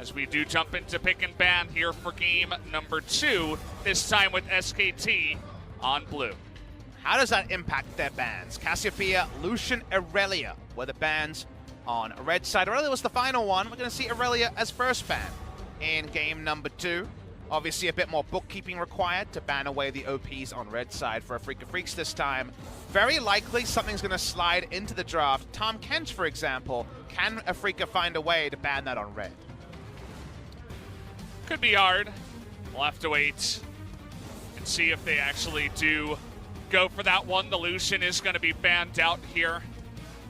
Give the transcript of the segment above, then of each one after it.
as we do jump into pick and ban here for game number 2, this time with SKT on blue. How does that impact their bans? Cassiopeia, Lucian, Irelia were the bans on red side. Irelia was the final one. We're going to see Irelia as first ban in game number 2. Obviously a bit more bookkeeping required to ban away the OPs on red side for Afreeca Freecs this time. Very likely something's going to slide into the draft. Tom Kench, for example, can Afreeca find a way to ban that on red? Could be hard. We'll have to wait and see if they actually do go for that one. The Lucian is going to be banned out here.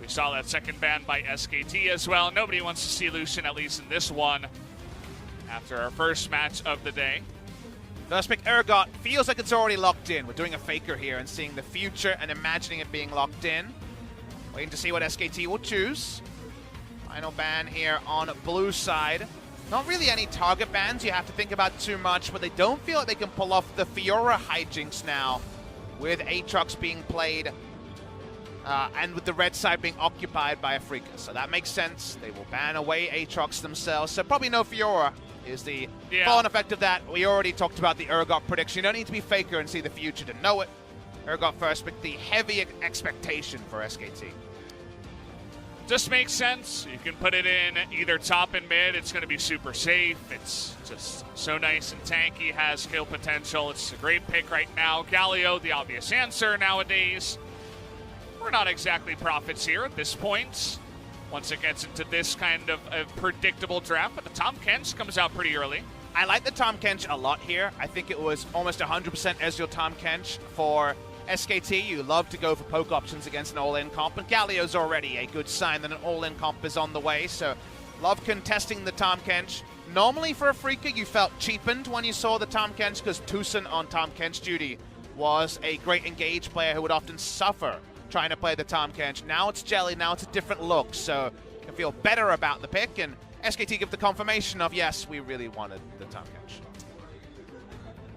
We saw that second ban by SKT as well. Nobody wants to see Lucian, at least in this one, after our first match of the day. First pick, Urgot, feels like it's already locked in. We're doing a faker here and seeing the future and imagining it being locked in. Waiting to see what SKT will choose. Final ban here on blue side. Not really any target bans you have to think about too much, but they don't feel like they can pull off the Fiora hijinks now with Aatrox being played and with the red side being occupied by Afreeca. So that makes sense. They will ban away Aatrox themselves, so probably no Fiora is the fallen effect of that. We already talked about the Urgot prediction. You don't need to be faker and see the future to know it. Urgot first pick, the heavy expectation for SKT. Just makes sense. You can put it in either top and mid. It's going to be super safe. It's just so nice and tanky, has kill potential. It's a great pick right now. Galio, the obvious answer nowadays. We're not exactly prophets here at this point, once it gets into this kind of a predictable draft, but the Tom Kench comes out pretty early. I like the Tom Kench a lot here. I think it was almost 100% Ezreal Tom Kench for SKT. You love to go for poke options against an all-in comp, and Galio's already a good sign that an all-in comp is on the way, so love contesting the Tom Kench. Normally for Afreeca, you felt cheapened when you saw the Tom Kench because Tucson on Tom Kench duty was a great engage player who would often suffer trying to play the Tom Kench. Now it's Jelly, now it's a different look, so you can feel better about the pick, and SKT give the confirmation of, yes, we really wanted the Tom Kench.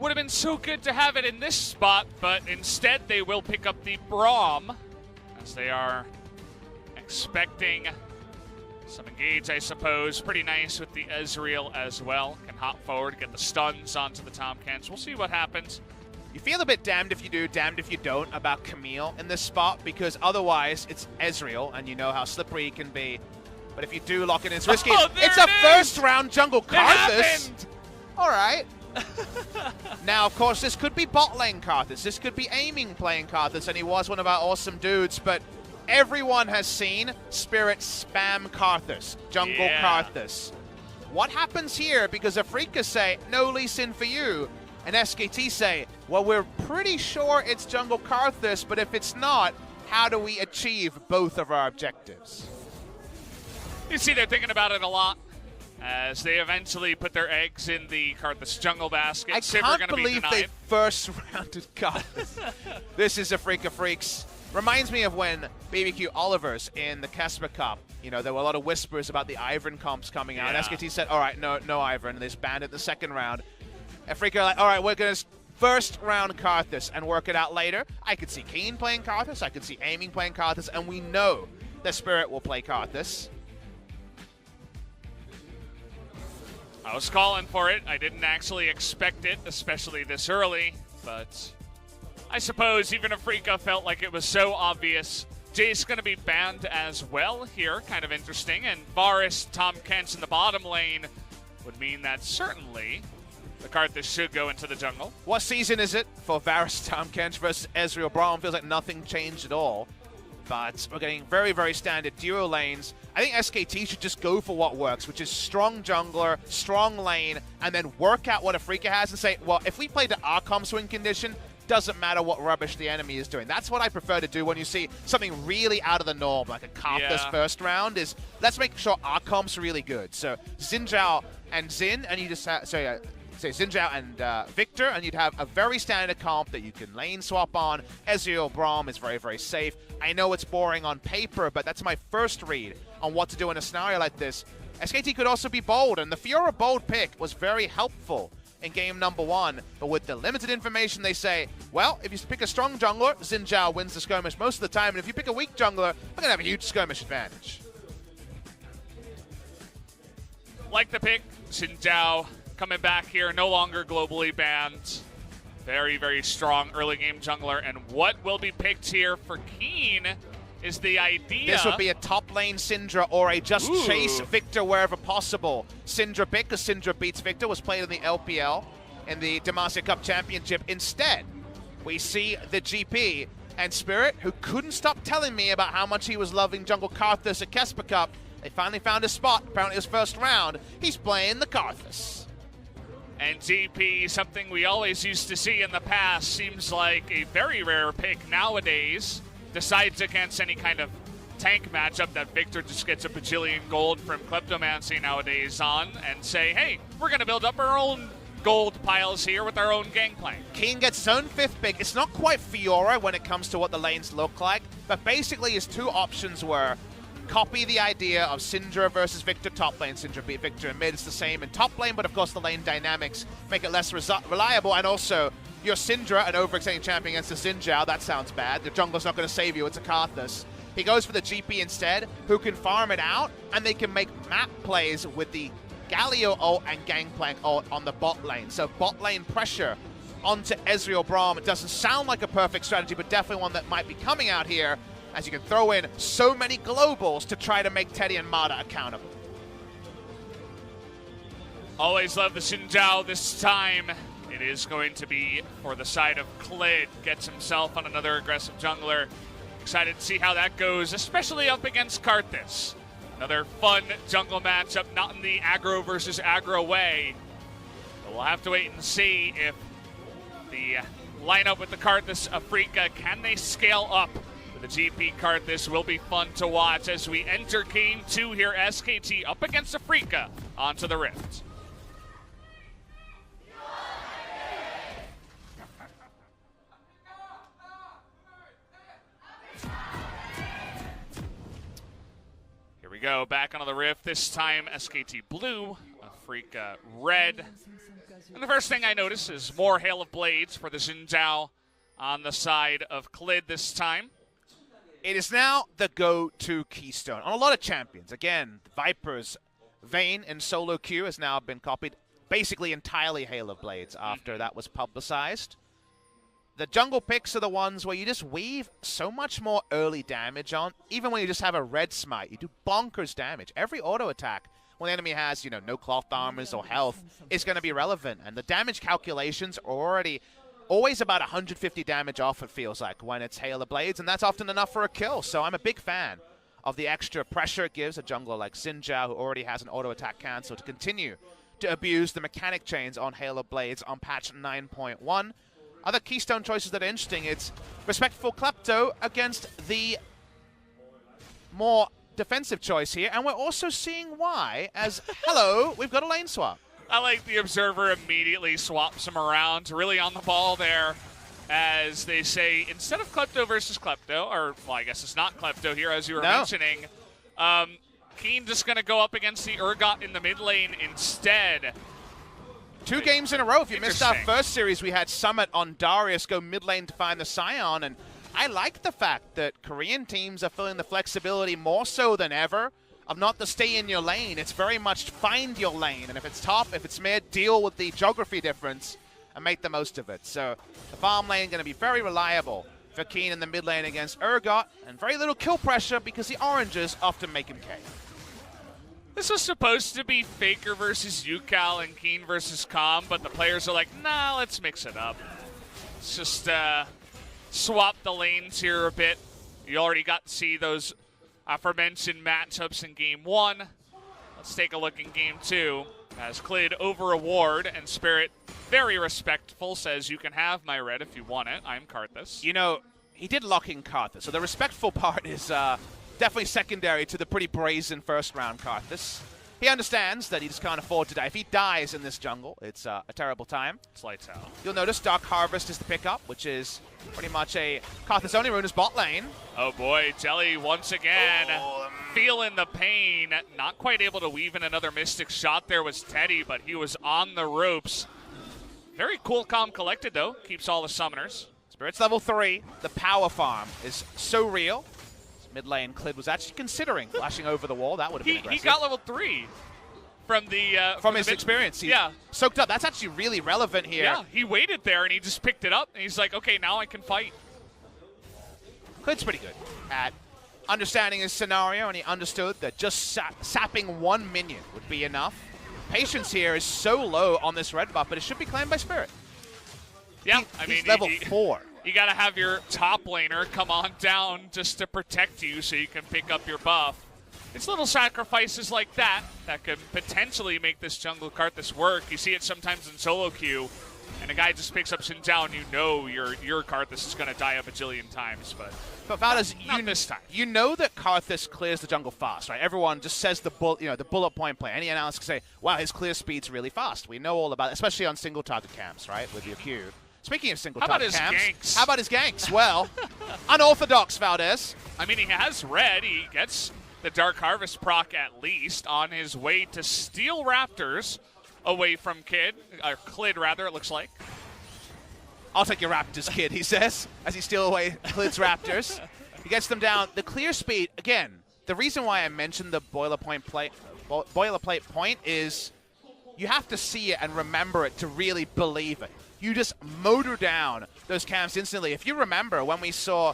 Would have been so good to have it in this spot, but instead they will pick up the Braum, as they are expecting some engage, I suppose. Pretty nice with the Ezreal as well. Can hop forward, get the stuns onto the Tom Kench. We'll see what happens. You feel a bit damned if you do, damned if you don't about Camille in this spot, because otherwise it's Ezreal, and you know how slippery he can be. But if you do lock it in, it's risky. It's a first-round jungle Karthus. All right. Now, of course, this could be bot lane Karthus. This could be aiming playing Karthus, and he was one of our awesome dudes, but everyone has seen Spirit spam Karthus, jungle Karthus. What happens here? Because Afreeca say, no Lee Sin for you. And SKT say, well, we're pretty sure it's jungle Karthus, but if it's not, how do we achieve both of our objectives? You see they're thinking about it a lot as they eventually put their eggs in the Karthus jungle basket. I can't believe they first rounded Karthus. This is Afreeca Freecs. Reminds me of when BBQ Olivers in the Casper Cup, you know, there were a lot of whispers about the Ivern comps coming out. SKT said, all right, no Ivern, and they banned it the second round. Afreeca like, all right, we're going to first round Karthus and work it out later. I could see Keen playing Karthus. I could see Aiming playing Karthus. And we know that Spirit will play Karthus. I was calling for it. I didn't actually expect it, especially this early. But I suppose even Afreeca felt like it was so obvious. Jay's going to be banned as well here. Kind of interesting. And Varus, Tom Kench in the bottom lane would mean that certainly the Karthus should go into the jungle. What season is it for Varus, Tom Kench versus Ezreal Braum? Feels like nothing changed at all. But we're getting very, very standard duo lanes. I think SKT should just go for what works, which is strong jungler, strong lane, and then work out what Afreeca has and say, well, if we play the Archon swing condition, doesn't matter what rubbish the enemy is doing. That's what I prefer to do when you see something really out of the norm, like a Karthus first round, is let's make sure our comps are really good. So Xin Zhao and Xin, and you just have, say Xin Zhao and Victor, and you'd have a very standard comp that you can lane swap on. Ezreal Braum is very, very safe. I know it's boring on paper, but that's my first read on what to do in a scenario like this. SKT could also be bold, and the Fiora bold pick was very helpful in game number 1, but with the limited information they say, well, if you pick a strong jungler, Xin Zhao wins the skirmish most of the time, and if you pick a weak jungler, we're going to have a huge skirmish advantage. Like the pick, Xin Zhao coming back here, no longer globally banned. Very, very strong early game jungler. And what will be picked here for Keen is the idea. This would be a top lane Syndra or a just chase Victor wherever possible. Syndra pick, because Syndra beats Victor, was played in the LPL in the Demacia Cup Championship. Instead, we see the GP and Spirit, who couldn't stop telling me about how much he was loving jungle Karthus at Kesper Cup. They finally found a spot. Apparently his first round, he's playing the Karthus. And GP, something we always used to see in the past, seems like a very rare pick nowadays. Decides against any kind of tank matchup that Victor just gets a bajillion gold from Kleptomancy nowadays on and say, hey, we're going to build up our own gold piles here with our own gangplank. Keen gets his own 5th pick. It's not quite Fiora when it comes to what the lanes look like, but basically his 2 options were copy the idea of Syndra versus Victor top lane. Syndra beat Victor in mid. It's the same in top lane, but of course the lane dynamics make it less reliable. And also, your Syndra, an overextending champion against the Xin Zhao, that sounds bad. The jungler's not going to save you. It's a Karthus. He goes for the GP instead, who can farm it out, and they can make map plays with the Galio ult and Gangplank ult on the bot lane. So bot lane pressure onto Ezreal Braum. It doesn't sound like a perfect strategy, but definitely one that might be coming out here, as you can throw in so many globals to try to make Teddy and Mata accountable. Always love the Xin Zhao. This time it is going to be for the side of Klid. Gets himself on another aggressive jungler. Excited to see how that goes, especially up against Karthus. Another fun jungle matchup, not in the aggro versus aggro way. But we'll have to wait and see if the lineup with the Karthus Afreeca, can they scale up? The GP Karthus will be fun to watch as we enter Game 2 here. SKT up against Afreeca onto the Rift. Here we go, back onto the Rift. This time SKT blue, Afreeca red. And the first thing I notice is more Hail of Blades for the Xin Zhao on the side of Klid this time. It is now the go-to keystone on a lot of champions. Again, Viper's Vayne in solo queue has now been copied basically entirely Hail of Blades after that was publicized. The jungle picks are the ones where you just weave so much more early damage on. Even when you just have a red smite, you do bonkers damage. Every auto attack when the enemy has, no cloth armors or health is going to be relevant. And the damage calculations are already always about 150 damage off, it feels like, when it's Hail of Blades, and that's often enough for a kill. So I'm a big fan of the extra pressure it gives a jungler like Xin Zhao, who already has an auto attack cancel, to continue to abuse the mechanic chains on Hail of Blades on patch 9.1. Other keystone choices that are interesting, it's Respectful Klepto against the more defensive choice here, and we're also seeing why, as, hello, we've got a lane swap. I like the Observer immediately swaps him around, really on the ball there, as they say, instead of Klepto versus Klepto, or, well, I guess it's not Klepto here, as you were mentioning, Keen just going to go up against the Urgot in the mid lane instead. 2 games in a row. If you missed our first series, we had Summit on Darius go mid lane to find the Scion, and I like the fact that Korean teams are feeling the flexibility more so than ever of not to stay in your lane. It's very much find your lane, and if it's top, if it's mid, deal with the geography difference and make the most of it. So the farm lane going to be very reliable for Keen in the mid lane against Urgot, and very little kill pressure because the oranges often make him K. This was supposed to be Faker versus Yukal and Keen versus Calm, but the players are like, nah, let's mix it up. Let's just swap the lanes here a bit. You already got to see those aforementioned matchups in Game 1. Let's take a look in Game 2 as Klid over a ward, and Spirit, very respectful, says you can have my red if you want it. I'm Karthus. He did lock in Karthus, so the respectful part is definitely secondary to the pretty brazen first-round Karthus. He understands that he just can't afford to die. If he dies in this jungle, it's a terrible time. It's lights out. You'll notice Dark Harvest is the pickup, which is pretty much a Karthus-only rune is bot lane. Oh boy, Jelly once again feeling the pain. Not quite able to weave in another Mystic shot. There was Teddy, but he was on the ropes. Very cool, calm, collected, though. Keeps all the summoners. Spirit's level 3. The power farm is so real. Mid lane, Klid was actually considering flashing over the wall. That would have been aggressive. He got level 3. from his experience. He's yeah. soaked up. That's actually really relevant here. Yeah, he waited there and he just picked it up and he's like, okay, now I can fight. Clid's pretty good at understanding his scenario, and he understood that just sapping one minion would be enough. Patience here is so low on this red buff, but it should be claimed by Spirit. Yeah, He's level 4. You got to have your top laner come on down just to protect you so you can pick up your buff. It's little sacrifices like that that could potentially make this jungle Karthus work. You see it sometimes in solo queue, and a guy just picks up Xin Zhao, and you know your Karthus is going to die a bajillion times, but Valdes, not this time. You know that Karthus clears the jungle fast, right? Everyone just says the bullet point play. Any analyst can say, wow, his clear speed's really fast. We know all about it, especially on single target camps, right, with your Q. Speaking of single target camps, ganks? How about his ganks? Well, unorthodox, Valdes. I mean, he has red. He gets the Dark Harvest proc at least on his way to steal Raptors away from Clid rather, it looks like. I'll take your Raptors, kid, he says, as he steals away Clid's Raptors. He gets them down. The clear speed, again, the reason why I mentioned the boilerplate point is you have to see it and remember it to really believe it. You just motor down those camps instantly. If you remember when we saw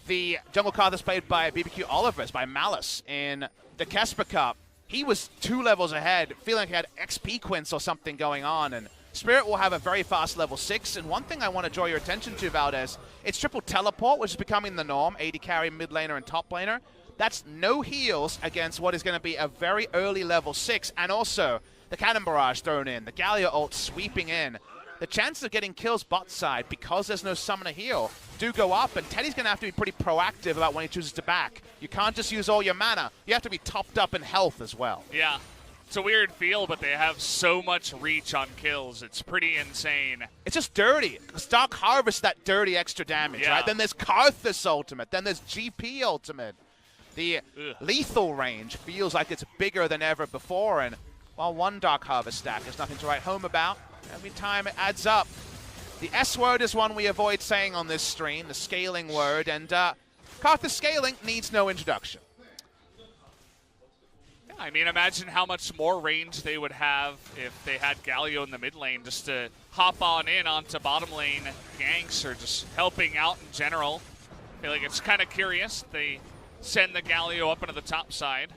the Jungle Karthus played by BBQ Olivers, by Malice in the Kesper Cup, he was 2 levels ahead, feeling like he had XP quints or something going on, and Spirit will have a very fast level 6, and one thing I want to draw your attention to, Valdes, it's triple teleport, which is becoming the norm, AD carry, mid laner, and top laner. That's no heals against what is going to be a very early level 6, and also the Cannon Barrage thrown in, the Galio ult sweeping in. The chances of getting kills bot side, because there's no summoner heal, do go up, and Teddy's going to have to be pretty proactive about when he chooses to back. You can't just use all your mana. You have to be topped up in health as well. Yeah. It's a weird feel, but they have so much reach on kills. It's pretty insane. It's just dirty. Dark Harvest, that dirty extra damage, right? Then there's Karthus ultimate. Then there's GP ultimate. The lethal range feels like it's bigger than ever before, and while one Dark Harvest stack is nothing to write home about, every time it adds up. The S word is one we avoid saying on this stream, the scaling word, and Karthus scaling needs no introduction. Yeah, I mean, imagine how much more range they would have if they had Galio in the mid lane just to hop on in onto bottom lane ganks or just helping out in general. I feel like it's kind of curious. They send the Galio up into the top side.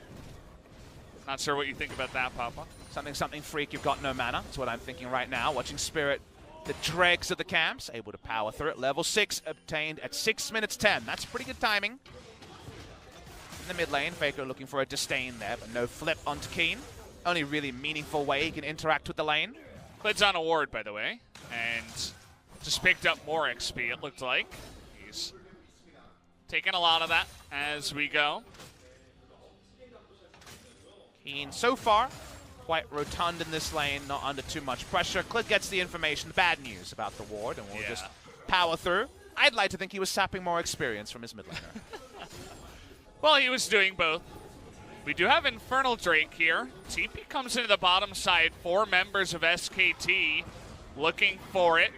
Not sure what you think about that, Papa. Something freak, you've got no mana. That's what I'm thinking right now. Watching Spirit, the dregs of the camps, able to power through it. Level 6 obtained at 6 minutes 10. That's pretty good timing. In the mid lane, Faker looking for a disdain there, but no flip onto Keen. Only really meaningful way he can interact with the lane. Clid's on a ward, by the way, and just picked up more XP, it looked like. He's taking a lot of that as we go. Keen, so far, quite rotund in this lane, not under too much pressure. Clid gets the information, the bad news about the ward, and we'll just power through. I'd like to think he was sapping more experience from his mid laner. Well, he was doing both. We do have Infernal Drake here. TP comes into the bottom side. 4 members of SKT looking for it.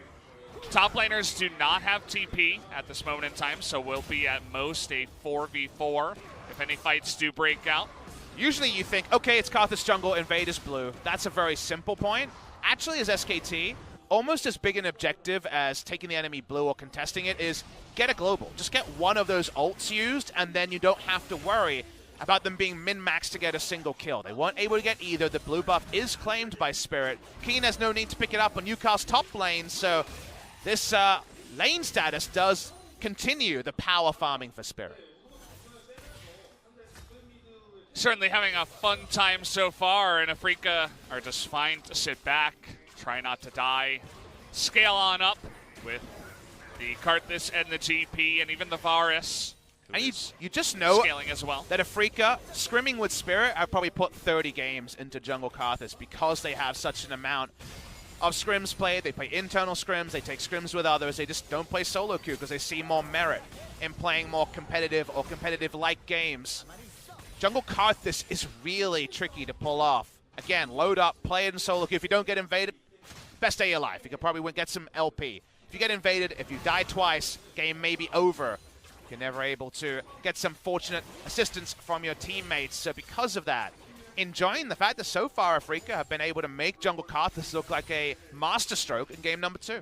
Top laners do not have TP at this moment in time, so we'll be at most a 4v4 if any fights do break out. Usually you think, okay, it's Karthus jungle, invade is blue. That's a very simple point. Actually, as SKT, almost as big an objective as taking the enemy blue or contesting it is get a global. Just get one of those ults used, and then you don't have to worry about them being min-maxed to get a single kill. They weren't able to get either. The blue buff is claimed by Spirit. Keen has no need to pick it up on Newcastle's top lane, so this lane status does continue the power farming for Spirit. Certainly having a fun time so far, and Afreeca are just fine to sit back, try not to die, scale on up with the Karthus and the GP and even the Varus. And you just know scaling as well. That Afreeca, scrimming with Spirit, I've probably put 30 games into Jungle Karthus because they have such an amount of scrims played. They play internal scrims, they take scrims with others, they just don't play solo queue because they see more merit in playing more competitive or competitive-like games. Jungle Karthus is really tricky to pull off. Again, load up, play it in solo queue. If you don't get invaded, best day of your life. You could probably get some LP. If you get invaded, if you die twice, game may be over. You're never able to get some fortunate assistance from your teammates. So because of that, enjoying the fact that so far Afreeca have been able to make Jungle Karthus look like a masterstroke in game number 2.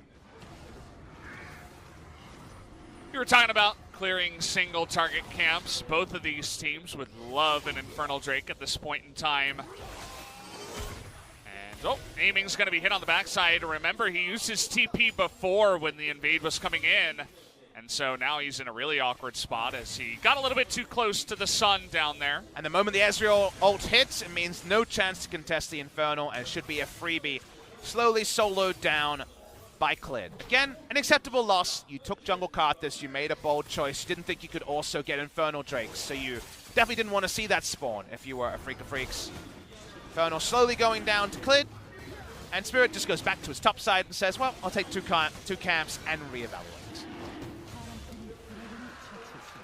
You were talking about clearing single target camps. Both of these teams would love an Infernal Drake at this point in time. And, oh, aiming's going to be hit on the backside. Remember, he used his TP before when the invade was coming in. And so now he's in a really awkward spot as he got a little bit too close to the sun down there. And the moment the Ezreal ult hits, it means no chance to contest the Infernal, and it should be a freebie. Slowly soloed down by Clid. Again, an acceptable loss. You took Jungle Karthus, you made a bold choice. You didn't think you could also get Infernal Drakes, so you definitely didn't want to see that spawn if you were Afreeca Freecs. Infernal slowly going down to Clid, and Spirit just goes back to his top side and says, well, I'll take two camps and reevaluate.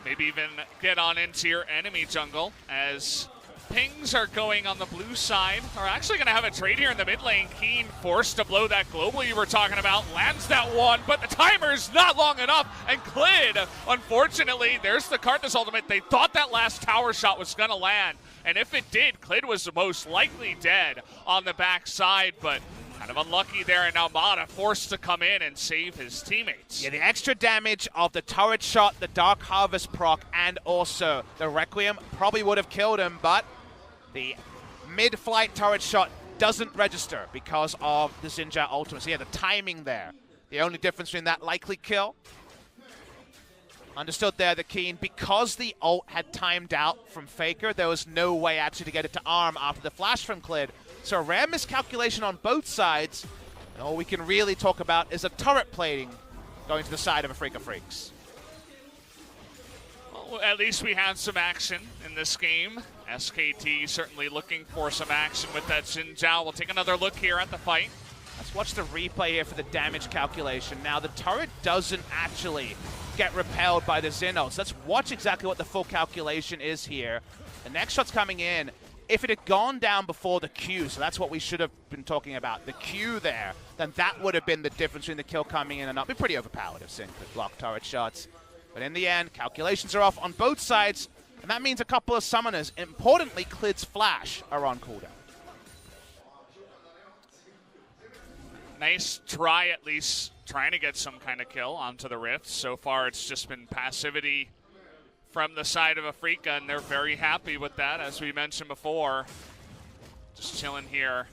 Maybe even get on into your enemy jungle as pings are going on the blue side. Are actually going to have a trade here in the mid lane. Keen forced to blow that global you were talking about. Lands that one, but the timer's not long enough. And Clid, unfortunately, there's the Karthus ultimate. They thought that last tower shot was going to land. And if it did, Clid was most likely dead on the backside, but kind of unlucky there, and now Mata forced to come in and save his teammates. Yeah, the extra damage of the turret shot, the Dark Harvest proc, and also the Requiem probably would have killed him, but the mid-flight turret shot doesn't register because of the Xinjia ultimate. So yeah, the timing there. The only difference between that likely kill. Understood there, the Keen. Because the ult had timed out from Faker, there was no way actually to get it to arm after the flash from Clid. So a rare miscalculation on both sides. And all we can really talk about is a turret plating going to the side of Afreeca Freecs. Well, at least we had some action in this game. SKT certainly looking for some action with that Xinjia. We'll take another look here at the fight. Let's watch the replay here for the damage calculation. Now, the turret doesn't actually get repelled by the Xenos. Let's watch exactly what the full calculation is here. The next shot's coming in. If it had gone down before the Q, so that's what we should have been talking about, the Q there, then that would have been the difference between the kill coming in and not. Be pretty overpowered if Sin could block turret shots. But in the end, calculations are off on both sides, and that means a couple of summoners, importantly, Clid's flash, are on cooldown. Nice try, at least trying to get some kind of kill onto the Rift. So far, it's just been passivity from the side of Afreeca, and they're very happy with that, as we mentioned before. Just chilling here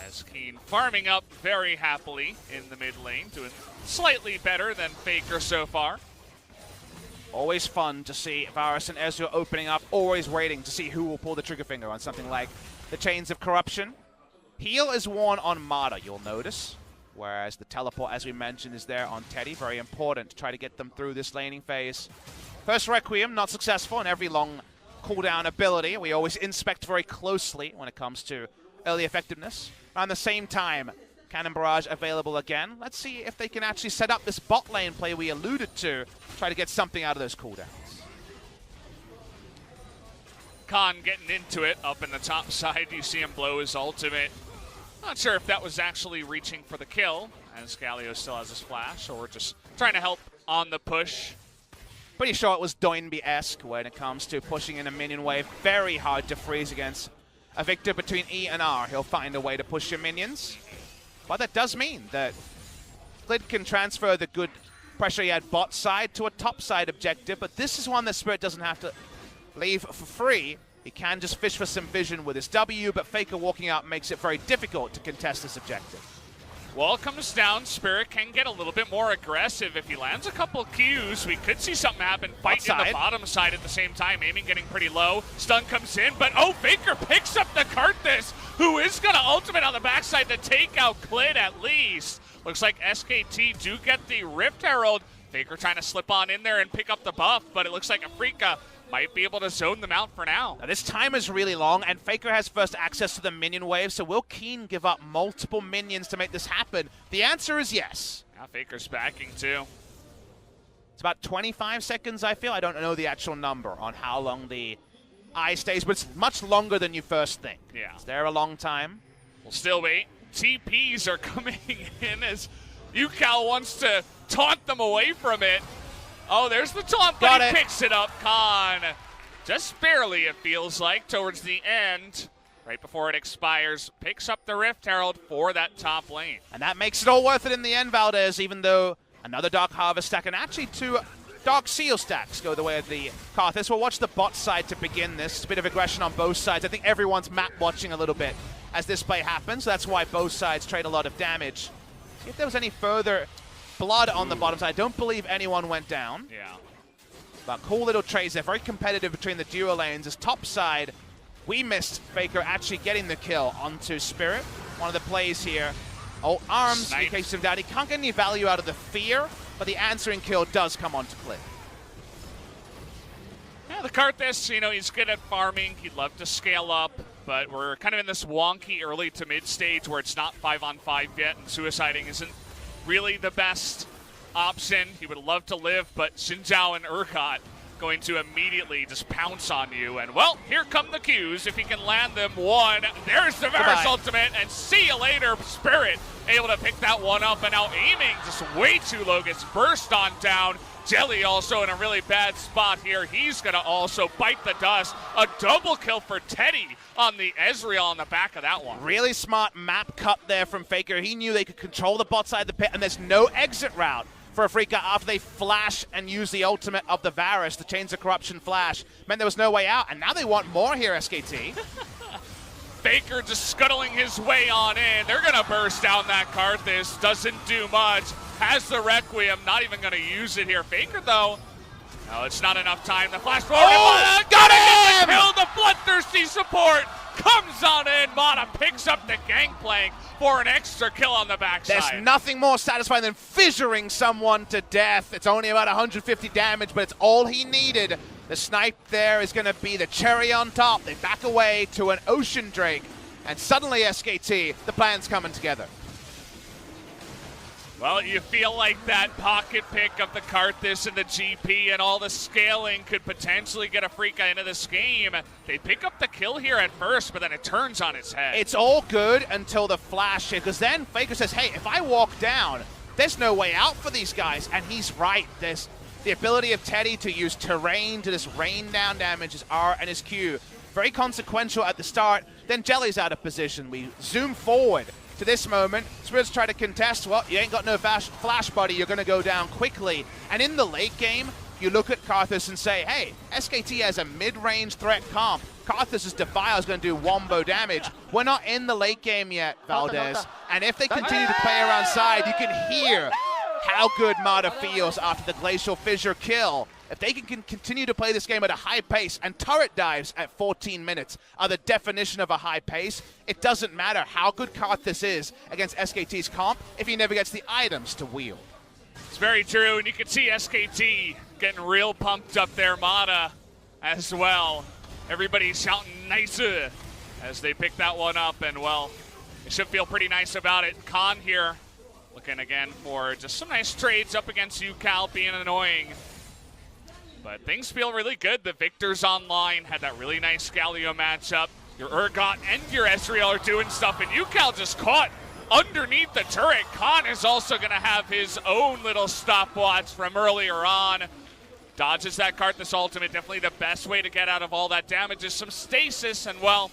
as Keen farming up very happily in the mid lane, doing slightly better than Faker so far. Always fun to see Varus and Ezreal opening up, always waiting to see who will pull the trigger finger on something like the Chains of Corruption. Heal is worn on Mata, you'll notice, whereas the teleport, as we mentioned, is there on Teddy. Very important to try to get them through this laning phase. First Requiem, not successful in every long cooldown ability. We always inspect very closely when it comes to early effectiveness. Around the same time, Cannon Barrage available again. Let's see if they can actually set up this bot lane play we alluded to, try to get something out of those cooldowns. Khan getting into it up in the top side. You see him blow his ultimate. Not sure if that was actually reaching for the kill, as Galio still has his flash, or just trying to help on the push. Pretty sure it was Doinby-esque when it comes to pushing in a minion wave. Very hard to freeze against a Victor between E and R. He'll find a way to push your minions. But that does mean that Clid can transfer the good pressure he had bot side to a top side objective, but this is one that Spirit doesn't have to leave for free. He can just fish for some vision with his W, but Faker walking out makes it very difficult to contest this objective. Well, it comes down. Spirit can get a little bit more aggressive. If he lands a couple Qs, we could see something happen. Fight in the bottom side at the same time. Aiming getting pretty low. Stun comes in, but oh, Faker picks up the Karthus, who is going to ultimate on the backside to take out Clid at least. Looks like SKT do get the Rift Herald. Faker trying to slip on in there and pick up the buff, but it looks like Afreeca might be able to zone them out for now. Now this time is really long, and Faker has first access to the minion wave, so will Keen give up multiple minions to make this happen? The answer is yes. Now Faker's backing too. It's about 25 seconds, I feel. I don't know the actual number on how long the eye stays, but it's much longer than you first think. Yeah. Is there a long time? We'll still wait. TPs are coming in as Yukal wants to taunt them away from it. Oh, there's the taunt, but he picks it up. Khan Just barely, it feels like, towards the end. Right before it expires, picks up the Rift Herald for that top lane. And that makes it all worth it in the end, Valdez, even though another Dark Harvest stack and actually 2 Dark Seal stacks go the way of the Karthus. We'll watch the bot side to begin this. It's a bit of aggression on both sides. I think everyone's map watching a little bit as this play happens. That's why both sides trade a lot of damage. See if there was any further blood on the bottom side. I don't believe anyone went down. Yeah. But cool little trades there. Very competitive between the duo lanes. As top side, we missed Faker actually getting the kill onto Spirit. One of the plays here. Oh, arms in case of doubt. He can't get any value out of the fear, but the answering kill does come onto Cliff. Yeah, the Karthus, you know, he's good at farming. He'd love to scale up, but we're kind of in this wonky early to mid stage where it's not 5-on-5 yet, and suiciding isn't really the best option. He would love to live, but Xinjiao and Urgot going to immediately just pounce on you. And, well, here come the Qs. If he can land them one, there's the Varus ultimate, and see you later, Spirit able to pick that one up, and now aiming just way too low, gets burst on down. Jelly also in a really bad spot here. He's going to also bite the dust. A double kill for Teddy on the Ezreal on the back of that one. Really smart map cut there from Faker. He knew they could control the bot side of the pit, and there's no exit route for Afreeca after they flash and use the ultimate of the Varus, the Chains of Corruption flash. Meant there was no way out, and now they want more here, SKT. Faker just scuttling his way on in. They're going to burst down that Karthus. Doesn't do much. Has the Requiem. Not even going to use it here. Faker, though, no, it's not enough time. The flash forward. Oh, got him! Kill the bloodthirsty support. Comes on in. Mana picks up the gangplank for an extra kill on the backside. There's nothing more satisfying than fissuring someone to death. It's only about 150 damage, but it's all he needed. The snipe there is going to be the cherry on top. They back away to an Ocean Drake, and suddenly SKT, the plan's coming together. Well, you feel like that pocket pick of the Karthus and the GP and all the scaling could potentially get Afreeca into this game. They pick up the kill here at first, but then it turns on its head. It's all good until the flash hit, because then Faker says, hey, if I walk down, there's no way out for these guys. And he's right. There's the ability of Teddy to use terrain to just rain down damage, his R and his Q. Very consequential at the start. Then Jelly's out of position. We zoom forward to this moment. Spirit's try to contest. Well, you ain't got no flash, buddy. You're going to go down quickly. And in the late game, you look at Karthus and say, hey, SKT has a mid-range threat comp. Karthus' Defile is going to do wombo damage. We're not in the late game yet, Valdez. And if they continue to play around side, you can hear how good Mata feels after the Glacial Fissure kill. If they can continue to play this game at a high pace, and turret dives at 14 minutes are the definition of a high pace, it doesn't matter how good Karthus is against SKT's comp if he never gets the items to wield. It's very true, and you can see SKT getting real pumped up there, Mata as well. Everybody's shouting nice as they pick that one up, and well, they should feel pretty nice about it. Khan here looking again for just some nice trades up against UCal, being annoying. But things feel really good. The Victor's online, had that really nice Galio matchup. Your Urgot and your Ezreal are doing stuff, and UCal just caught underneath the turret. Khan is also going to have his own little stopwatch from earlier on. Dodges that Karthus ultimate. Definitely the best way to get out of all that damage is some stasis, and well,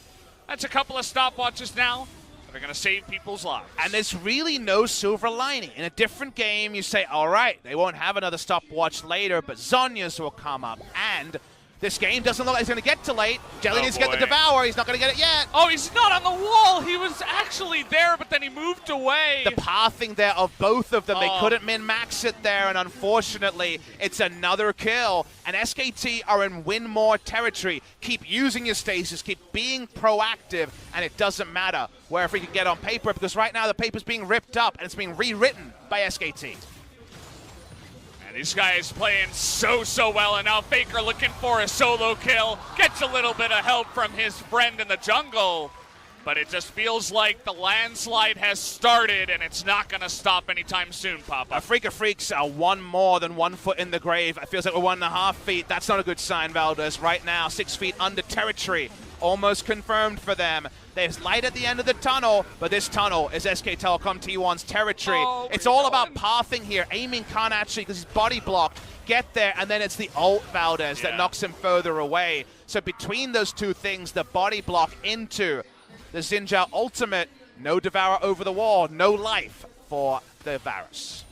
that's a couple of stopwatches now. They're going to save people's lives. And there's really no silver lining. In a different game, you say, all right, they won't have another stopwatch later, but Zhonya's will come up. And this game doesn't look like it's going to get to late. Jelly needs to get the Devour. He's not going to get it yet. Oh, he's not on the wall. He was actually there, but then he moved away. The pathing there of both of them, they couldn't min-max it there, and unfortunately, it's another kill. And SKT are in win more territory. Keep using your stasis, keep being proactive, and it doesn't matter where if we can get on paper, because right now the paper's being ripped up, and it's being rewritten by SKT. And these guys playing so well, and now Faker looking for a solo kill. Gets a little bit of help from his friend in the jungle, but it just feels like the landslide has started, and it's not going to stop anytime soon, Papa. Afreeca Freecs are one more than 1 foot in the grave. It feels like we're 1.5 feet. That's not a good sign, Valdez. Right now, 6 feet under territory. Almost confirmed for them. There's light at the end of the tunnel, but this tunnel is SK Telecom T1's territory. Oh, it's all about pathing here. Aiming can't actually, because he's body blocked, get there, and then it's the ult Valdez that knocks him further away. So between those two things, the body block into the Xin Zhao ultimate, no Devour over the wall, no life for the Varus.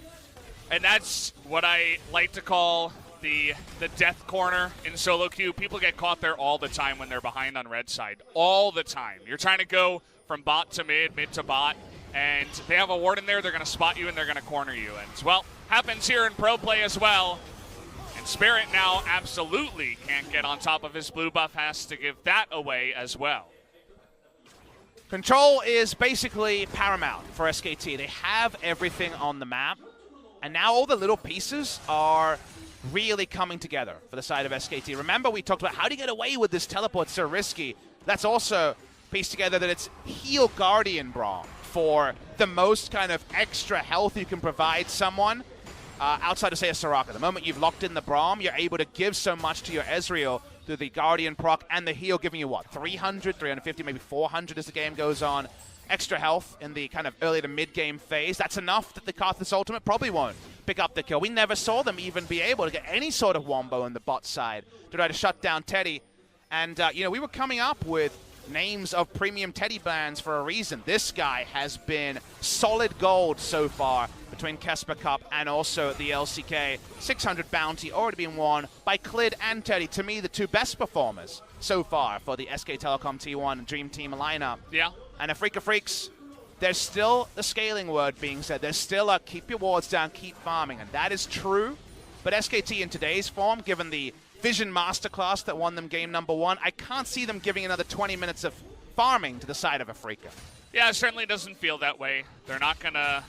And that's what I like to call the death corner in solo queue. People get caught there all the time when they're behind on red side. All the time. You're trying to go from bot to mid, mid to bot, and they have a ward in there, they're going to spot you and they're going to corner you. And, well, happens here in pro play as well. And Spirit now absolutely can't get on top of his blue buff, has to give that away as well. Control is basically paramount for SKT. They have everything on the map, and now all the little pieces are really coming together for the side of SKT. Remember, we talked about how to get away with this teleport so risky. That's also pieced together that it's heal Guardian Braum for the most kind of extra health you can provide someone outside of, say, a Soraka. The moment you've locked in the Braum, you're able to give so much to your Ezreal through the Guardian proc and the heal, giving you, what, 300, 350, maybe 400 as the game goes on. Extra health in the kind of early to mid-game phase. That's enough that the Karthus ultimate probably won't pick up the kill. We never saw them even be able to get any sort of wombo in the bot side to try to shut down Teddy. And, you know, we were coming up with names of premium Teddy bands for a reason. This guy has been solid gold so far between Kesper Cup and also the LCK. 600 bounty already being won by Clid and Teddy. To me, the two best performers so far for the SK Telecom T1 Dream Team lineup. Yeah. And Afreeca Freecs, there's still the scaling word being said. There's still a keep your wards down, keep farming. And that is true. But SKT in today's form, given the Vision Masterclass that won them game number 1, I can't see them giving another 20 minutes of farming to the side of Afreeca. Yeah, it certainly doesn't feel that way. They're not going to,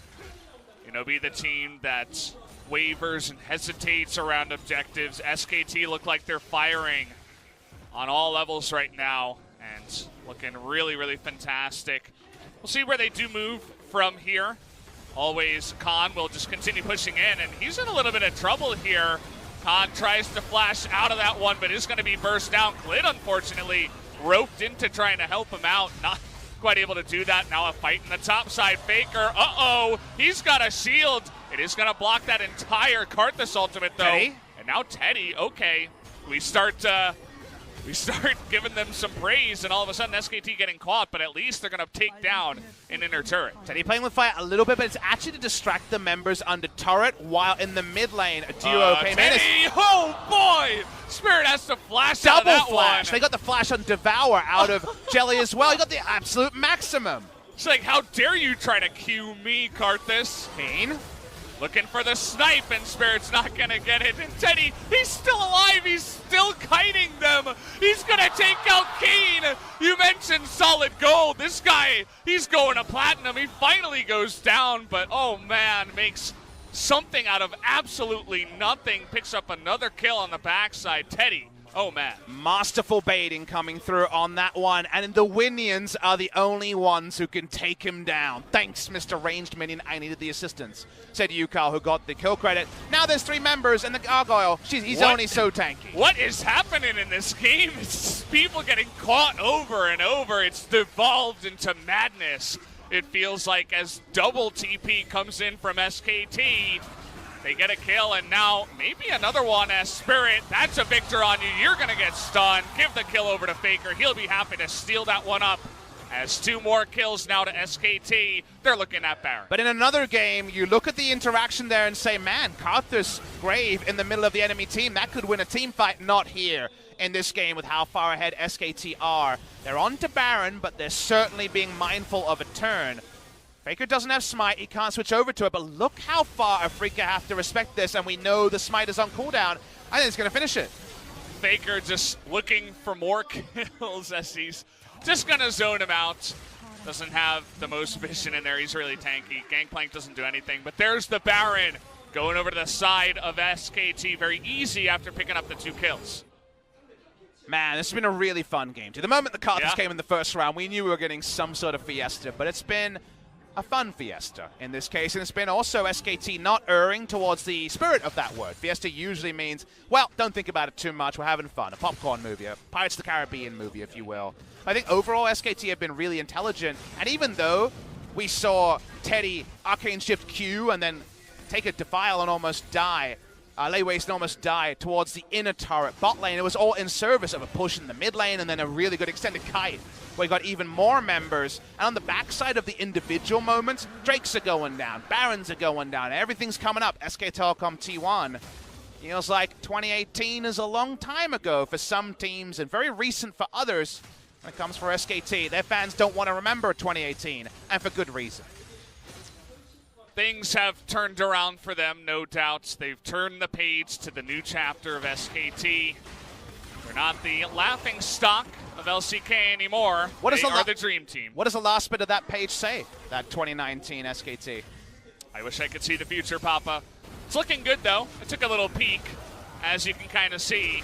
you know, be the team that wavers and hesitates around objectives. SKT look like they're firing on all levels right now and looking really, really fantastic. We'll see where they do move from here. Always Khan will just continue pushing in, and he's in a little bit of trouble here. Khan tries to flash out of that one, but is going to be burst down. Clid, unfortunately, roped into trying to help him out. Not quite able to do that. Now a fight in the top side. Faker, uh-oh, he's got a shield. It is going to block that entire Karthus ultimate, though. Teddy? And now Teddy, okay. We start giving them some praise, and all of a sudden SKT getting caught, but at least they're going to take down an inner turret. Teddy playing with fire a little bit, but it's actually to distract the members under turret, while in the mid lane, a duo came Teddy, in. oh boy! Spirit has to flash out of Double that flash. one. They got the flash on Devour out of Jelly as well. He got the absolute maximum. It's like, how dare you try to Q me, Karthus? Kane. Looking for the snipe, and Spirit's not going to get it. And Teddy, he's still alive. He's still kiting them. He's going to take out Kane. You mentioned solid gold. This guy, he's going to platinum. He finally goes down, but oh man, makes something out of absolutely nothing. Picks up another kill on the backside. Teddy, oh man. Masterful baiting coming through on that one, and the Winions are the only ones who can take him down. Thanks, Mr. Ranged Minion. I needed the assistance, said Yukal, who got the kill credit. Now there's 3 members, and the Gargoyle, he's only so tanky. What is happening in this game? It's people getting caught over and over. It's devolved into madness. It feels like as double TP comes in from SKT. They get a kill, and now maybe another one as Spirit. That's a victor on you. You're going to get stunned. Give the kill over to Faker. He'll be happy to steal that one up. As 2 more kills now to SKT. They're looking at Baron. But in another game, you look at the interaction there and say, man, Karthus Grave in the middle of the enemy team, that could win a team fight. Not here in this game with how far ahead SKT are. They're on to Baron, but they're certainly being mindful of a turn. Faker doesn't have Smite, he can't switch over to it, but look how far Afreeca have to respect this, and we know the Smite is on cooldown. I think it's going to finish it. Faker just looking for more kills as he's just going to zone him out. Doesn't have the most vision in there. He's really tanky. Gangplank doesn't do anything, but there's the Baron going over to the side of SKT. Very easy after picking up the 2 kills. Man, this has been a really fun game. To the moment the Karthus came in the first round, we knew we were getting some sort of fiesta, but it's been a fun fiesta in this case, and it's been also SKT not erring towards the spirit of that word. Fiesta usually means, well, don't think about it too much, we're having fun, a popcorn movie, a Pirates of the Caribbean movie, if you will. I think overall SKT have been really intelligent, and even though we saw Teddy Arcane Shift Q and then take a Defile and almost die, lay waste and almost die towards the inner turret bot lane, it was all in service of a push in the mid lane and then a really good extended kite, where you got even more members. And on the backside of the individual moments, Drakes are going down, Barons are going down, everything's coming up. SK Telecom T1 feels like 2018 is a long time ago for some teams and very recent for others. When it comes for SKT, their fans don't want to remember 2018, and for good reason. Things have turned around for them, no doubt. They've turned the page to the new chapter of SKT. They're not the laughing stock of LCK anymore. They are the dream team. What does the last bit of that page say, that 2019 SKT? I wish I could see the future, Papa. It's looking good, though. I took a little peek, as you can kind of see.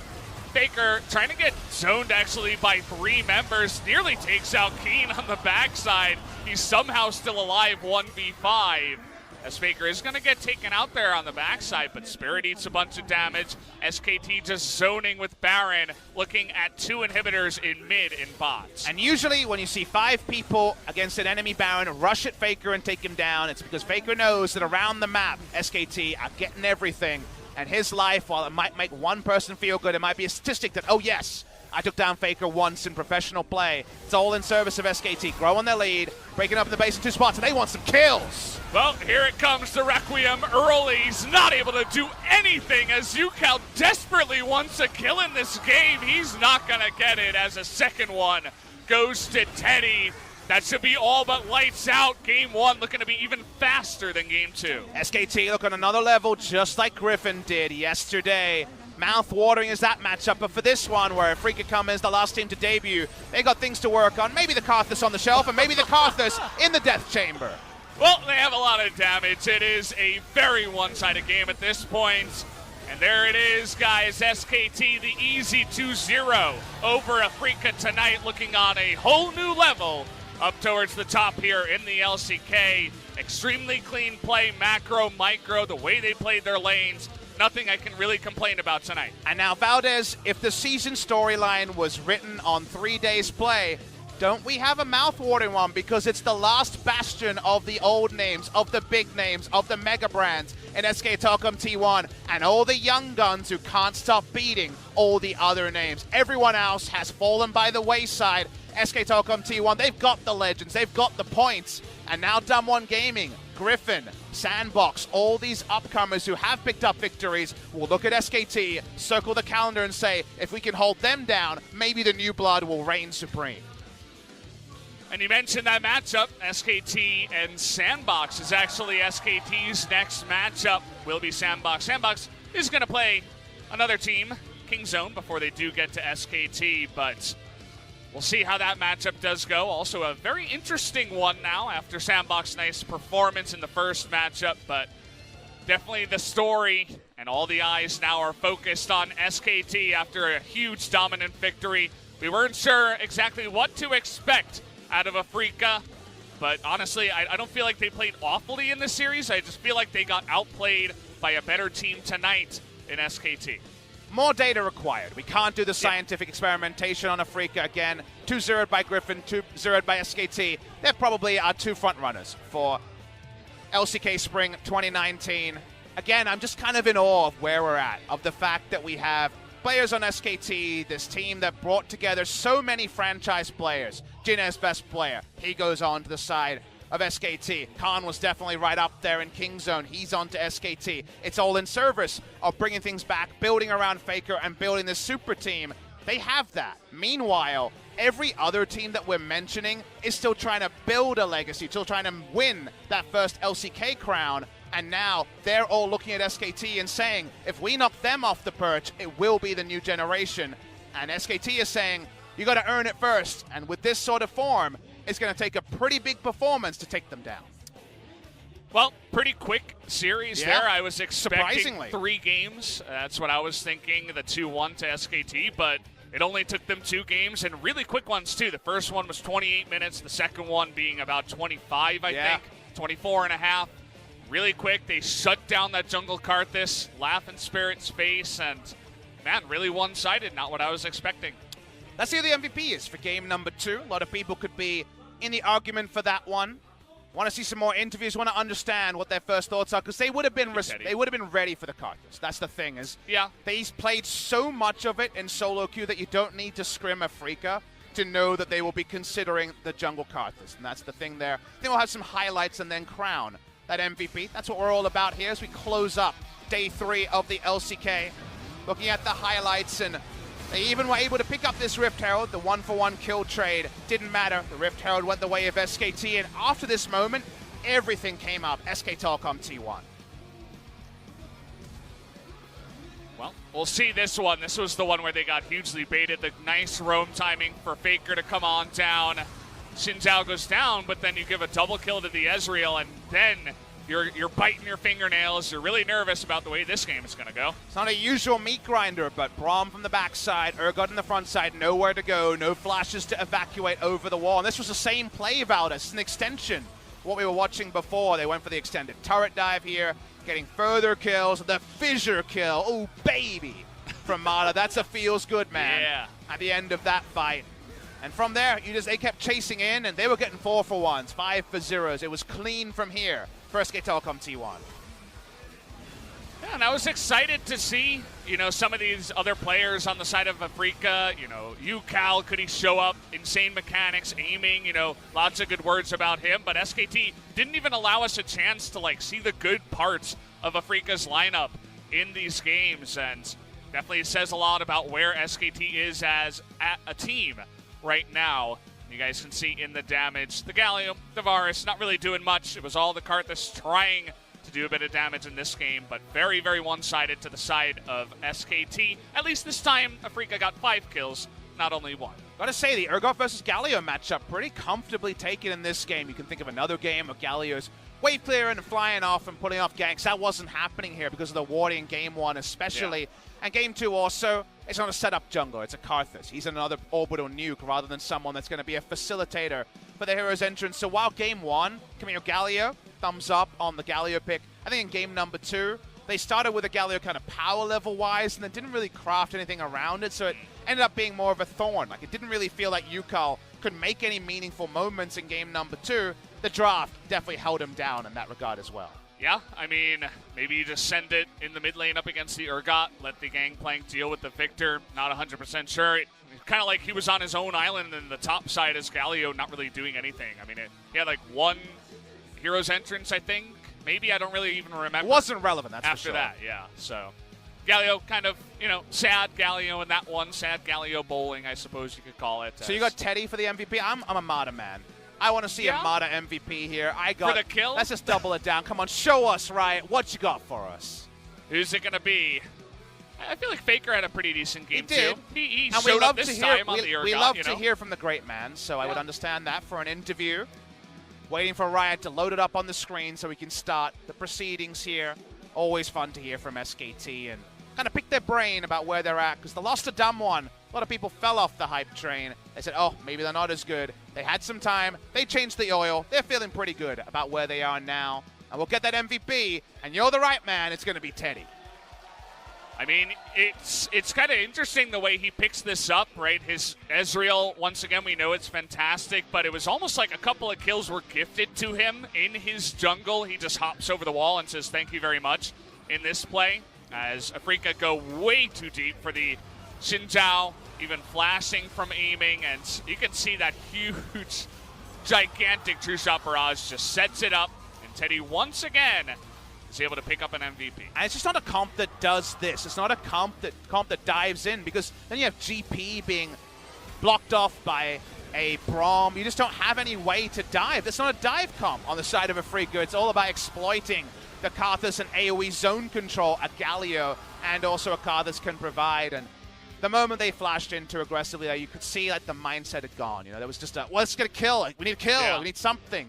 Faker trying to get zoned actually by 3 members, nearly takes out Keen on the backside. He's somehow still alive 1v5. As Faker is going to get taken out there on the backside, but Spirit eats a bunch of damage. SKT just zoning with Baron, looking at 2 inhibitors in mid and bots. And usually when you see 5 people against an enemy Baron, rush at Faker and take him down. It's because Faker knows that around the map, SKT are getting everything. And his life, while it might make one person feel good, it might be a statistic that, oh yes, I took down Faker once in professional play. It's all in service of SKT, growing their lead, breaking up the base in 2 spots, and they want some kills. Well, here it comes to Requiem early. He's not able to do anything as Yukao desperately wants a kill in this game. He's not going to get it as a second one goes to Teddy. That should be all but lights out. Game 1 looking to be even faster than Game 2. SKT look on another level just like Griffin did yesterday. Mouth-watering is that matchup, but for this one, where Afreeca is the last team to debut, they got things to work on. Maybe the Karthus on the shelf, and maybe the Karthus in the Death Chamber. Well, they have a lot of damage. It is a very one-sided game at this point. And there it is, guys. SKT, the easy 2-0 over Afreeca tonight, looking on a whole new level up towards the top here in the LCK. Extremely clean play, macro, micro, the way they played their lanes. Nothing I can really complain about tonight. And now, Valdez, if the season storyline was written on 3 days play, don't we have a mouth-watering one? Because it's the last bastion of the old names, of the big names, of the mega brands in SK Telecom T1, and all the young guns who can't stop beating all the other names. Everyone else has fallen by the wayside. SK Telecom T1, they've got the legends, they've got the points, and now Dumb1 Gaming, Griffin, Sandbox, all these upcomers who have picked up victories will look at SKT, circle the calendar and say, if we can hold them down, maybe the new blood will reign supreme. And you mentioned that matchup, SKT and Sandbox is actually SKT's next matchup, will be Sandbox. Sandbox is going to play another team, Kingzone, before they do get to SKT, but we'll see how that matchup does go. Also a very interesting one now after Sandbox's nice performance in the first matchup, but definitely the story and all the eyes now are focused on SKT after a huge dominant victory. We weren't sure exactly what to expect out of Afreeca, but honestly, I don't feel like they played awfully in this series. I just feel like they got outplayed by a better team tonight in SKT. More data required. We can't do the scientific experimentation on Afreeca again. 2-0'd by Griffin, 2-0'd by SKT. They're probably our 2 front runners for LCK Spring 2019. Again, I'm just kind of in awe of where we're at, of the fact that we have players on SKT, this team that brought together so many franchise players. Jin's best player, he goes on to the side of SKT. Khan was definitely right up there in Kingzone. He's on to SKT. It's all in service of bringing things back, building around Faker, and building this super team. They have that. Meanwhile, every other team that we're mentioning is still trying to build a legacy, still trying to win that first LCK crown. And now they're all looking at SKT and saying, if we knock them off the perch, it will be the new generation. And SKT is saying, you got to earn it first. And with this sort of form, it's going to take a pretty big performance to take them down. Well, pretty quick series there. I was expecting 3 games. That's what I was thinking, the 2-1 to SKT, but it only took them 2 games, and really quick ones, too. The first one was 28 minutes, the second one being about 25, I think. 24.5. Really quick, they shut down that jungle Karthus, Laugh in Spirit's face, and man, really one-sided, not what I was expecting. Let's see who the MVP is for game number 2. A lot of people could be in the argument for that one. Want to see some more interviews, want to understand what their first thoughts are, because they would have been ready for the Karthus. That's the thing, is he's played so much of it in solo queue that you don't need to scrim Afreeca to know that they will be considering the jungle Karthus, and that's the thing there. I think we'll have some highlights and then crown that MVP. That's what we're all about here as we close up day 3 of the LCK. Looking at the highlights, and they even were able to pick up this Rift Herald. The 1-for-1 kill trade didn't matter. The Rift Herald went the way of SKT, and after this moment, everything came up. SK Telecom T1. Well, we'll see this one. This was the one where they got hugely baited. The nice roam timing for Faker to come on down. Xin Zhao goes down, but then you give a double kill to the Ezreal, and then you're biting your fingernails. You're really nervous about the way this game is going to go. It's not a usual meat grinder, but Braum from the backside, Urgot in the front side, nowhere to go, no flashes to evacuate over the wall. And this was the same play, Valdes. It's an extension. What we were watching before, they went for the extended turret dive here, getting further kills. The fissure kill, oh baby, from Mata. That's a feels good, man. Yeah. At the end of that fight. And from there, they kept chasing in, and they were getting 4-for-1s, 5-for-0s. It was clean from here for SK Telecom T1. Yeah, and I was excited to see, some of these other players on the side of Afreeca. Cal, could he show up? Insane mechanics, aiming, lots of good words about him. But SKT didn't even allow us a chance to, see the good parts of Afreeca's lineup in these games. And definitely says a lot about where SKT is as a team right now. You guys can see in the damage, the Galio, the Varus, not really doing much. It was all the Karthus trying to do a bit of damage in this game, but very, very one-sided to the side of SKT. At least this time, Afreeca got 5 kills, not only 1. Gotta say, the Urgot versus Galio matchup pretty comfortably taken in this game. You can think of another game of Galio's wave clearing and flying off and putting off ganks. That wasn't happening here because of the warding in game 1 especially. Yeah. And game 2 also, it's not a setup jungler, it's a Karthus. He's another orbital nuke rather than someone that's going to be a facilitator for the hero's entrance. So while game 1, Camille Galio, thumbs up on the Galio pick. I think in game number 2, they started with a Galio kind of power level wise and then didn't really craft anything around it. So it ended up being more of a thorn. It didn't really feel like Yukal could make any meaningful moments in game number 2. The draft definitely held him down in that regard as well. Yeah, I mean, maybe you just send it in the mid lane up against the Urgot, let the Gangplank deal with the Victor. Not 100% sure. Kind of like he was on his own island and the top side is Galio not really doing anything. I mean, he had one hero's entrance, I think. Maybe, I don't really even remember. It wasn't relevant, that's after for sure. That, yeah. So, Galio kind of, sad Galio in that one. Sad Galio bowling, I suppose you could call it. So you got Teddy for the MVP? I'm a Mata man. I want to see a Mata MVP here. For the kill? Let's just double it down. Come on, show us, Riot, what you got for us. Who's it going to be? I feel like Faker had a pretty decent game, too. He showed up this time on the Urgot. We love to hear from the great man, so I would understand that for an interview. Waiting for Riot to load it up on the screen so we can start the proceedings here. Always fun to hear from SKT and kind of pick their brain about where they're at, because they lost a dumb one. A lot of people fell off the hype train. They said, oh, maybe they're not as good. They had some time. They changed the oil. They're feeling pretty good about where they are now. And we'll get that MVP, and you're the right man. It's going to be Teddy. I mean, it's kind of interesting the way he picks this up, right? His Ezreal, once again, we know it's fantastic, but it was almost like a couple of kills were gifted to him in his jungle. He just hops over the wall and says, thank you very much in this play, as Afreeca go way too deep for the Xin Zhao, even flashing from aiming, and you can see that huge, gigantic True Shot barrage just sets it up, and Teddy once again is able to pick up an MVP. And it's just not a comp that does this. It's not a comp that dives in, because then you have GP being blocked off by a Braum. You just don't have any way to dive. It's not a dive comp on the side of Afreeca. It's all about exploiting the Karthus and AoE zone control a Galio and also a Karthus can provide. And the moment they flashed into aggressively there, you could see the mindset had gone. There was just well, let's get a kill. We need a kill. Yeah. We need something.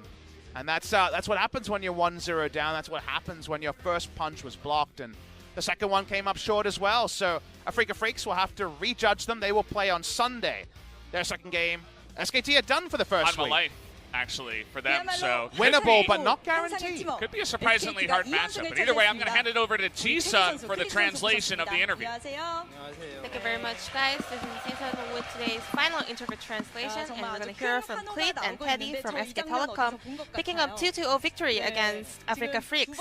And that's what happens when you're 1-0 down. That's what happens when your first punch was blocked. And the second one came up short as well. So Afreeca Freecs will have to rejudge them. They will play on Sunday their second game. SKT are done for the first week. actually, for them. So winnable, but not guaranteed. could be a surprisingly hard matchup. But either way, I'm going to hand it over to Ji-sun for the translation of the interview. Thank you very much, guys. This is Ji-sun with today's final interview translation, and we're going to hear from Cleet and Teddy from SK Telecom, picking up 2-2-0 victory against Afreeca Freecs.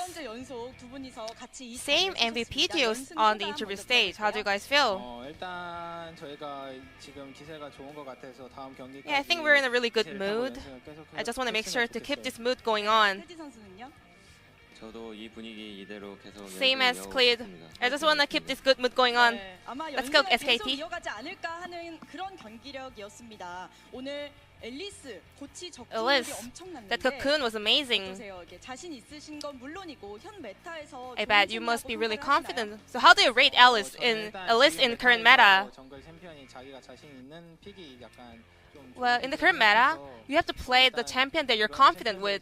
Same MVP duos on the interview stage. How do you guys feel? Yeah, I think we're in a really good mood. I just want to make sure to keep this mood going on. Same as Cleet. I just want to keep this good mood going on. Let's go, SKT. Elise, that cocoon was amazing. I bet you must be really confident. So how do you rate Elise in current meta? Well, in the current meta, you have to play the champion that you're confident with.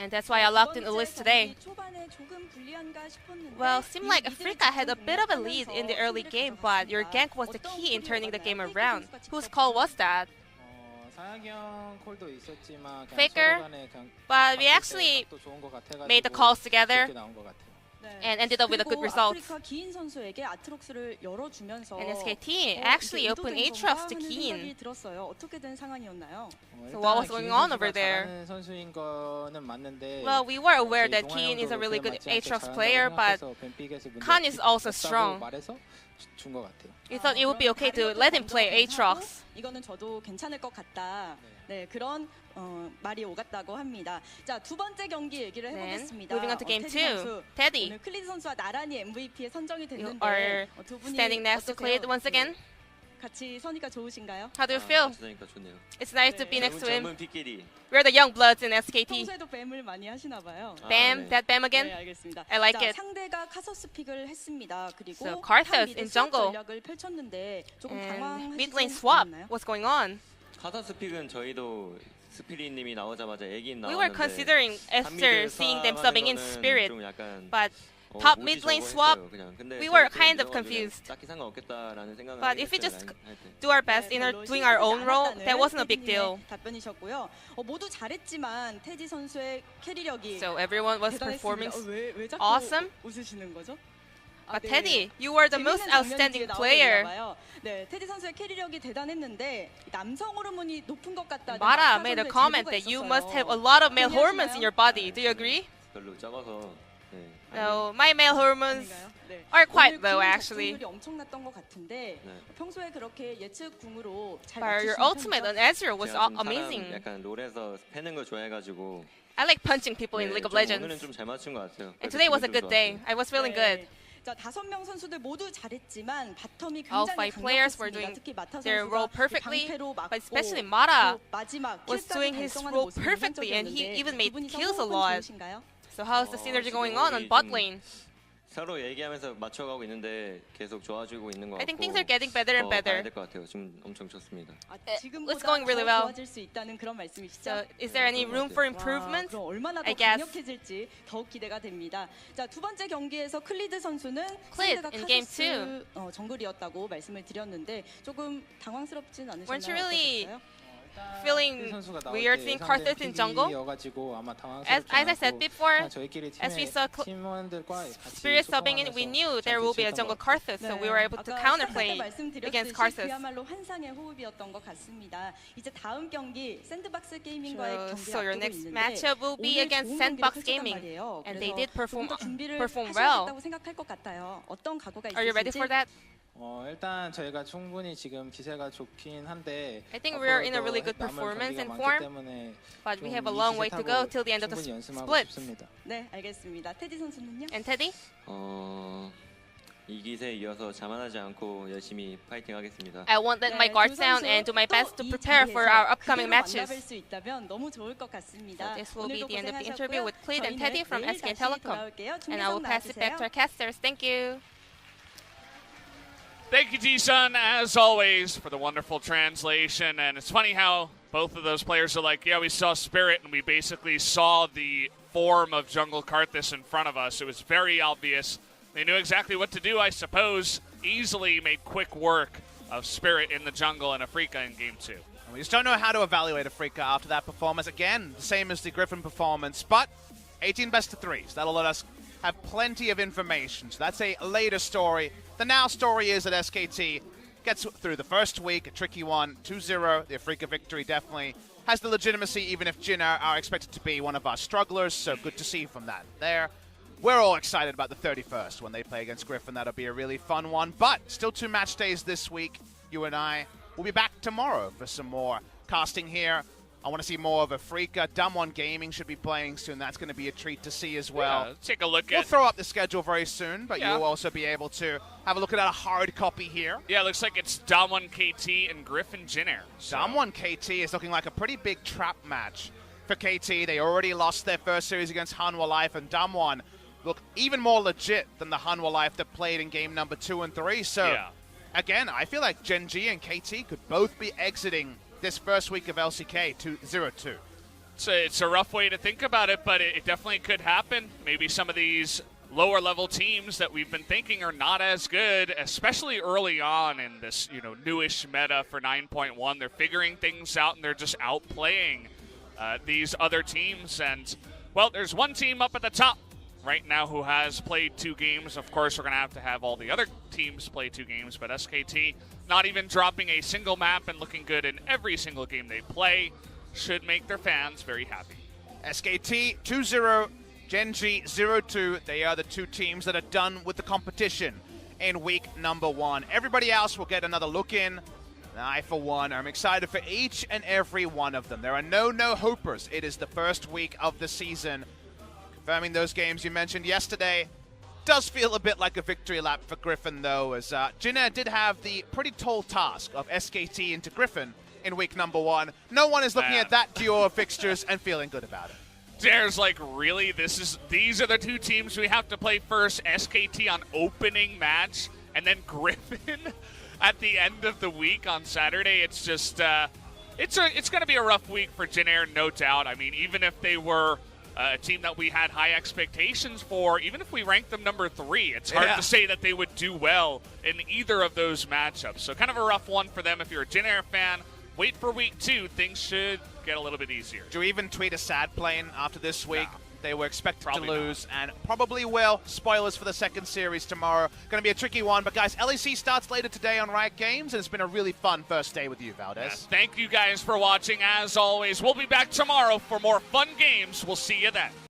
And that's why I locked in Elise today. Well, seemed like Afreeca had a bit of a lead in the early game, but your gank was the key in turning the game around. Whose call was that? Faker, but we actually made the calls together and ended up with a good result. And SKT actually opened Aatrox to Keen. So what was going on over there? Well, we were aware that Keen is a really good Aatrox player, but Khan is also strong. We thought it would be okay to let him play Aatrox. Moving on to game 2, Teddy. You are standing next to Cleet once again. How do you feel? It's nice to be next to him. We're the young bloods in SKT. Bam, that Bam again. I like it. So Karthus in jungle. And mid lane swap. What's going on? We were considering Esther seeing them subbing in Spirit, but top mid lane swap, we were kind of confused. But if we just do our best in doing our own role, that wasn't a big deal. So everyone was performing awesome. But Teddy, you were the most outstanding player. Mara made a comment that you must have a lot of male hormones in your body. Do you agree? No, my male hormones are quite low actually. But your ultimate on Ezreal was amazing. I like punching people in League of Legends. And today was a good day. I was feeling good. All 5 players were doing their role perfectly, but especially Mara was doing his role perfectly, and he even made kills a lot. So how's the synergy going on bot lane? I think things are getting better and better. It's going really well. So is there any room for improvement? I guess. Cleet in game 2. Weren't you really feeling weird seeing Karthus in jungle? As I said before, as we saw Spirit subbing in, we knew there will be a jungle Karthus, so we were able to counterplay against Karthus. So your next matchup will be against Sandbox Gaming, and they did perform well. Are you ready for that? I think we're in a really good performance and form, but we have a long way to go till the end of the split. And Teddy? I won't let my guard down and do my best to prepare for our upcoming matches. So this will be the end of the interview with Cleet and Teddy from SK Telecom, and I will pass it back to our casters. Thank you. Thank you, Ji-sun, as always, for the wonderful translation. And it's funny how both of those players are like, yeah, we saw Spirit, and we basically saw the form of Jungle Karthus in front of us. It was very obvious. They knew exactly what to do, I suppose. Easily made quick work of Spirit in the jungle and Afreeca in game 2. We just don't know how to evaluate Afreeca after that performance. Again, the same as the Griffin performance, but 18 best of threes. That'll let us have plenty of information. So that's a later story. The now story is that SKT gets through the first week, a tricky one, 2-0. The Afreeca victory definitely has the legitimacy, even if Jinner are expected to be one of our strugglers, so good to see from that there. We're all excited about the 31st when they play against Griffin. That'll be a really fun one, but still 2 match days this week. You and I will be back tomorrow for some more casting here. I want to see more of Afreeca. W1D3 Gaming should be playing soon. That's going to be a treat to see as well. Yeah, take a look We'll throw up the schedule very soon, but you'll also be able to have a look at a hard copy here. Yeah, it looks like it's W1D3 KT and Griffin Jinner. So. W1D3 KT is looking like a pretty big trap match for KT. They already lost their first series against Hanwha Life, and W1D3 look even more legit than the Hanwha Life that played in game number 2 and 3. So, again, I feel like Gen G and KT could both be exiting this first week of LCK to 0-2. It's a rough way to think about it, but it definitely could happen. Maybe some of these lower level teams that we've been thinking are not as good, especially early on in this, newish meta for 9.1. They're figuring things out and they're just outplaying these other teams. And, well, there's one team up at the top right now who has played 2 games. Of course, we're going to have all the other teams play 2 games, but SKT not even dropping a single map and looking good in every single game they play should make their fans very happy. SKT 2-0, Gen G 0-2. They are the 2 teams that are done with the competition in week number 1. Everybody else will get another look in. And I, for one, am excited for each and every one of them. There are no hopers. It is the first week of the season. Confirming those games you mentioned yesterday. Does feel a bit like a victory lap for Griffin, though, as Jinner did have the pretty tall task of SKT into Griffin in week number 1. No one is looking at that duo of fixtures and feeling good about it. Jinner's like, really? These are the 2 teams we have to play first. SKT on opening match, and then Griffin at the end of the week on Saturday. It's just, it's going to be a rough week for Jinner, no doubt. I mean, even if they were a team that we had high expectations for, even if we ranked them number 3, it's hard to say that they would do well in either of those matchups. So kind of a rough one for them. If you're a Jinner fan, wait for week 2. Things should get a little bit easier. Do you even tweet a sad plane after this week? No. They were expected to lose, and probably will. Spoilers for the second series tomorrow. Going to be a tricky one, but guys, LEC starts later today on Riot Games, and it's been a really fun first day with you, Valdez. Yeah, thank you guys for watching. As always, we'll be back tomorrow for more fun games. We'll see you then.